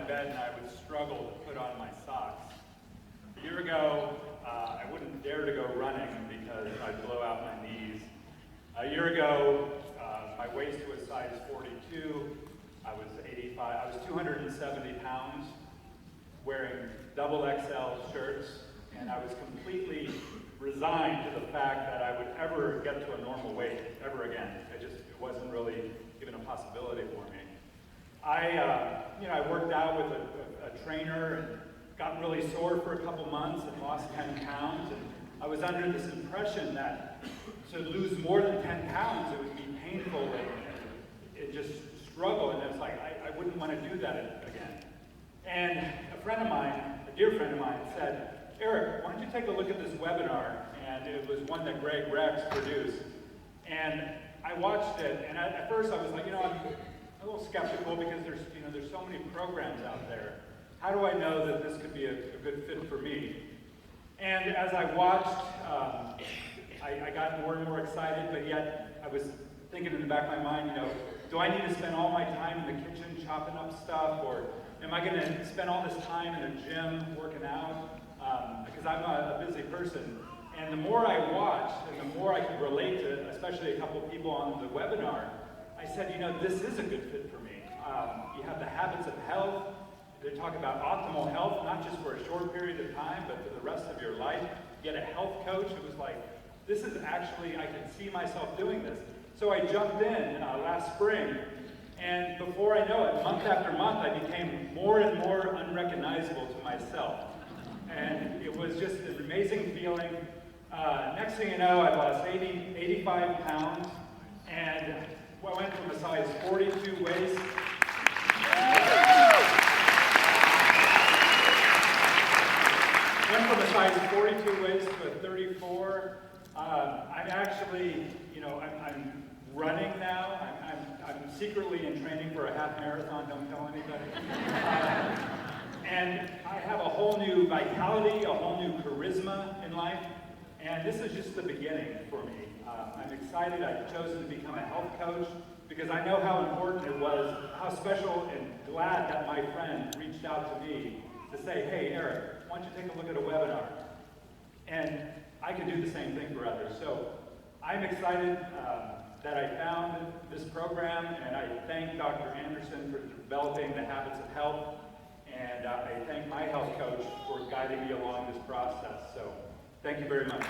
bed and I would struggle to put on my socks. A year ago, I wouldn't dare to go running because I'd blow out my knees. A year ago, my waist was size 42. I was 270 pounds, wearing double XL shirts, and I was completely resigned to the fact that I would ever get to a normal weight ever again. It wasn't really even a possibility for me. I worked out with a trainer and got really sore for a couple months and lost 10 pounds. And I was under this impression that to lose more than 10 pounds, it would be painful and it just struggle. And it's like, I wouldn't want to do that again. And a friend of mine, a dear friend of mine, said, "Eric, why don't you take a look at this webinar?" And it was one that Greg Rex produced. And I watched it, and at first I was like, I'm a little skeptical because there's so many programs out there. How do I know that this could be a good fit for me? And as I watched, I got more and more excited, but yet I was thinking in the back of my mind, do I need to spend all my time in the kitchen chopping up stuff, or am I going to spend all this time in a gym working out? Because I'm a busy person. And the more I watched and the more I could relate to, especially a couple of people on the webinar, I said, this is a good fit for me. You have the habits of health. They talk about optimal health, not just for a short period of time, but for the rest of your life. You get a health coach. It was like, this is actually, I can see myself doing this. So I jumped in last spring, and before I know it, month after month, I became more and more unrecognizable to myself. And it was just an amazing feeling. Next thing you know, I lost 85 pounds, and I went from a size 42 waist. Went from a size 42 waist to a 34. I'm actually, I'm running now. I'm secretly in training for a half marathon. Don't tell anybody. And I have a whole new vitality, a whole new charisma in life. And this is just the beginning for me. I'm excited. I've chosen to become a health coach because I know how important it was, how special and glad that my friend reached out to me to say, "Hey, Eric, why don't you take a look at a webinar?" And I can do the same thing for others. So I'm excited that I found this program, and I thank Dr. Anderson for developing the habits of health, and I thank my health coach for guiding me along this process. So thank you very much.